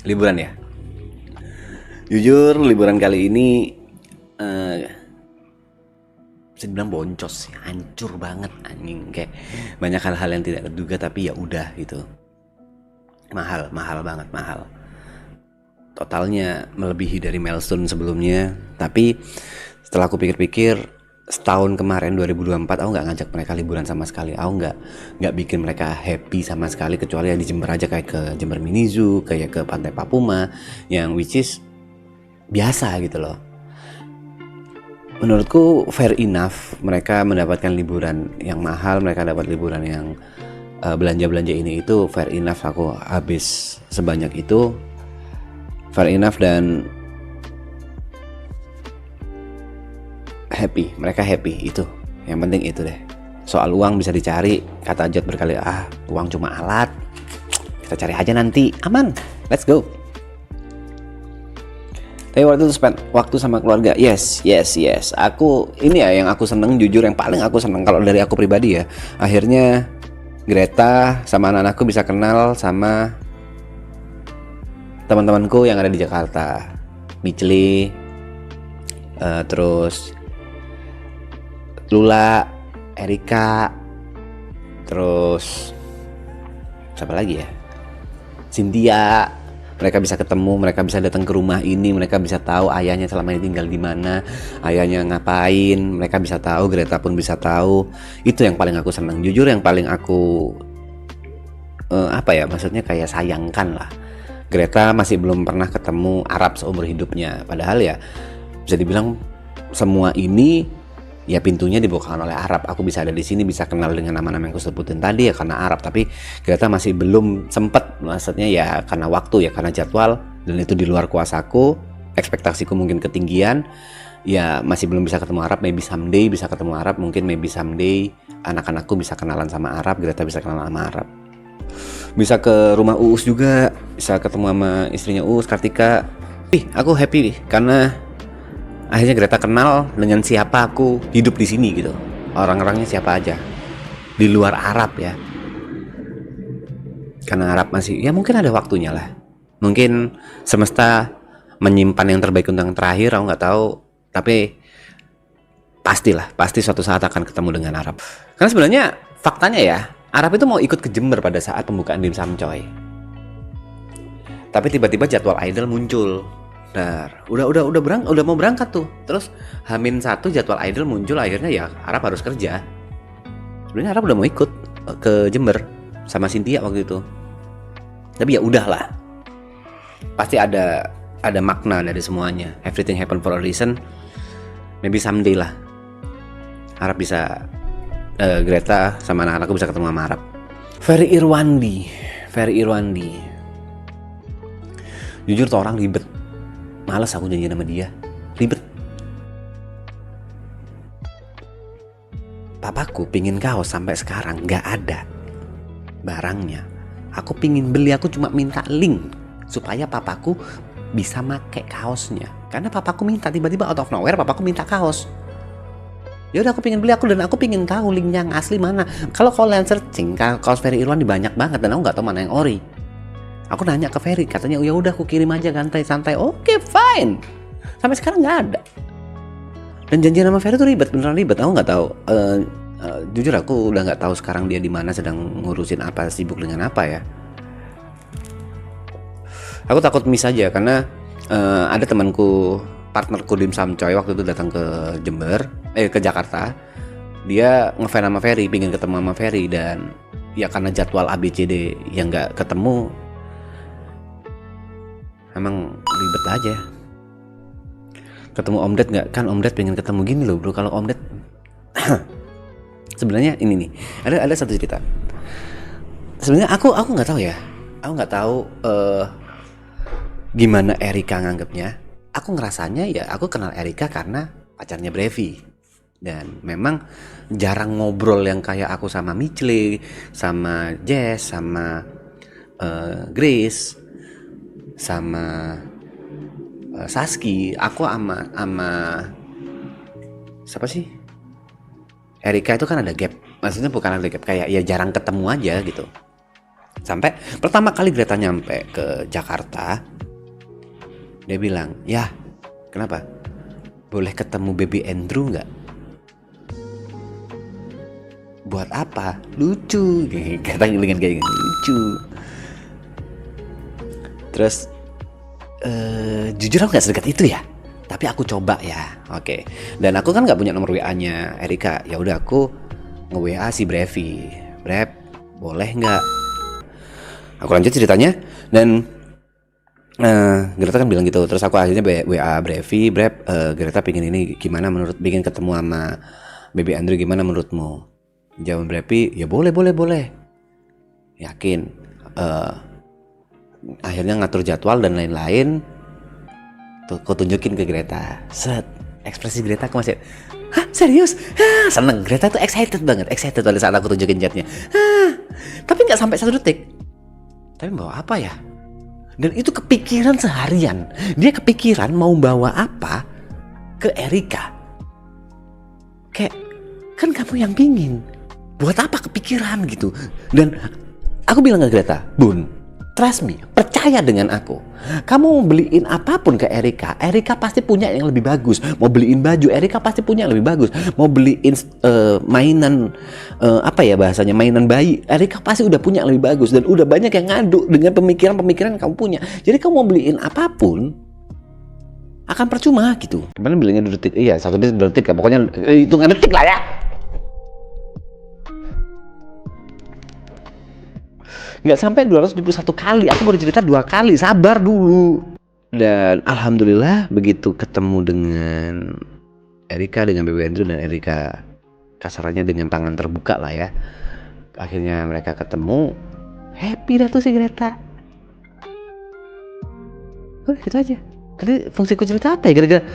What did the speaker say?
Liburan ya. Jujur liburan kali ini eh bisa dibilang boncos sih, hancur banget anjing, kayak banyak hal-hal yang tidak terduga tapi ya udah gitu. Mahal, mahal banget, mahal. Totalnya melebihi dari milestone sebelumnya, tapi setelah aku pikir-pikir setahun kemarin 2024 aku nggak ngajak mereka liburan sama sekali. Aku nggak bikin mereka happy sama sekali, kecuali yang di Jember aja, kayak ke Jember Mini Zoo, kayak ke Pantai Papuma, yang which is biasa gitu loh. Menurutku fair enough mereka mendapatkan liburan yang mahal, mereka dapat liburan yang belanja-belanja ini itu fair enough. Aku habis sebanyak itu fair enough dan happy, mereka happy, itu yang penting itu deh. Soal uang bisa dicari, kata Jod berkali, uang cuma alat, kita cari aja nanti, aman, let's go. Tapi waktu itu spend waktu sama keluarga, yes. Aku ini ya yang aku seneng, jujur yang paling aku seneng kalau dari aku pribadi ya. Akhirnya Greta sama anak-anakku bisa kenal sama teman-temanku yang ada di Jakarta, Micli, terus Lula, Erika, terus siapa lagi ya? Cynthia. Mereka bisa ketemu, mereka bisa datang ke rumah ini, mereka bisa tahu ayahnya selama ini tinggal di mana, ayahnya ngapain, mereka bisa tahu, Greta pun bisa tahu. Itu yang paling aku senang, jujur yang paling aku maksudnya kayak sayangkan lah. Greta masih belum pernah ketemu Arab seumur hidupnya, padahal ya bisa dibilang semua ini ya pintunya dibukakan oleh Arab. Aku bisa ada di sini, bisa kenal dengan nama-nama yang aku sebutin tadi ya karena Arab, tapi Greta masih belum sempet, maksudnya ya karena waktu, ya karena jadwal, dan itu di luar kuasaku. Ekspektasiku mungkin ketinggian, ya masih belum bisa ketemu Arab. Maybe someday bisa ketemu Arab, mungkin maybe someday anak-anakku bisa kenalan sama Arab, Greta bisa kenalan sama Arab, bisa ke rumah Uus juga, bisa ketemu sama istrinya Uus, Kartika. Aku happy karena akhirnya Greta kenal dengan siapa aku hidup di sini gitu. Orang-orangnya siapa aja di luar Arab ya. Karena Arab masih, ya mungkin ada waktunya lah. Mungkin semesta menyimpan yang terbaik untuk yang terakhir, aku nggak tahu. Tapi pasti suatu saat akan ketemu dengan Arab. Karena sebenarnya faktanya ya, Arab itu mau ikut ke Jember pada saat pembukaan dimsum coy. Tapi tiba-tiba jadwal Idol muncul. Udah mau berangkat tuh. Terus H-1 jadwal Idol muncul, akhirnya ya Arab harus kerja. Sebenarnya Arab udah mau ikut ke Jember sama Cynthia waktu itu. Tapi ya udahlah. Pasti ada makna dari semuanya. Everything happen for a reason. Maybe someday lah Arab bisa, Greta sama anak-anakku bisa ketemu sama Arab. Ferry Irwandi. Jujur tuh orang ribet. Males aku janjian sama dia, ribet. Papaku pingin kaos sampai sekarang nggak ada barangnya. Aku pingin beli, aku cuma minta link supaya papaku bisa make kaosnya. Karena papaku minta, tiba-tiba out of nowhere papaku minta kaos. Ya udah aku pingin beli, aku pingin tahu linknya yang asli mana. Kalau kalian searching kaos Ferry Irwandi banyak banget dan aku nggak tahu mana yang ori. Aku nanya ke Ferry, katanya ya udah aku kirim aja santai. Oke, fine. Sampai sekarang nggak ada. Dan janjian sama Ferry tuh ribet, beneran ribet. Aku nggak tahu. Jujur aku udah nggak tahu sekarang dia di mana, sedang ngurusin apa, sibuk dengan apa ya. Aku takut miss aja karena ada temanku, partnerku dimsum coy waktu itu datang ke ke Jakarta. Dia ngefans sama Ferry, pingin ketemu sama Ferry, dan ya karena jadwal ABCD yang nggak ketemu, emang ribet aja. Ketemu Om Ded nggak, kan Om Ded pengen ketemu gini loh bro. Kalau Om Ded sebenarnya ini nih, ada satu cerita. Sebenarnya aku nggak tahu ya, aku nggak tahu gimana Erika nganggapnya. Aku ngerasanya ya aku kenal Erika karena pacarnya Brevi, dan memang jarang ngobrol yang kayak aku sama Michle, sama Jess, sama Grace, sama Saski. Aku sama siapa sih? Erika itu kan ada gap. Maksudnya bukan ada gap, kayak ya jarang ketemu aja gitu. Sampai pertama kali Greta nyampe ke Jakarta, dia bilang, "Ya, kenapa? Boleh ketemu baby Andrew nggak?" "Buat apa?" "Lucu." Kata dengan kayak gini, lucu. Terus jujur aku nggak sedekat itu ya, tapi aku coba ya. Oke. Dan aku kan nggak punya nomor WA-nya Erika. Ya udah aku nge-WA si Brevi. "Brep, boleh nggak?" Aku lanjut ceritanya, dan Greta kan bilang gitu. Terus aku akhirnya WA Brevi, "Brep, Greta pingin ini, gimana menurut bikin ketemu sama baby Andrew, gimana menurutmu?" Jawab Brevi, "Ya boleh. Yakin. Akhirnya ngatur jadwal dan lain-lain. Tuh, aku tunjukin ke Greta. Set, ekspresi Greta aku masih, "Hah, serius?" Seneng. Greta tuh excited pada saat aku tunjukin chatnya. Tapi nggak sampai 1 detik. Tapi bawa apa ya? Dan itu kepikiran seharian. Dia kepikiran mau bawa apa ke Erika. Kayak, kan kamu yang pingin. Buat apa kepikiran gitu. Dan aku bilang ke Greta, "Bun, trust me, percaya dengan aku. Kamu mau beliin apapun ke Erika, Erika pasti punya yang lebih bagus. Mau beliin baju, Erika pasti punya yang lebih bagus. Mau beliin mainan, apa ya bahasanya, mainan bayi, Erika pasti udah punya yang lebih bagus. Dan udah banyak yang ngadu dengan pemikiran-pemikiran yang kamu punya. Jadi kamu mau beliin apapun, akan percuma gitu." Kemarin bilangnya 2 detik, iya 1 detik ya, pokoknya hitungan detik lah ya. Nggak sampai 271 kali, aku baru cerita 2 kali, sabar dulu. Dan alhamdulillah begitu ketemu dengan Erika, dengan baby Andrew, dan Erika kasarannya dengan tangan terbuka lah ya, akhirnya mereka ketemu, happy dah tuh si Greta. Udah gitu aja. Tadi fungsiku cerita apa ya, gara-gara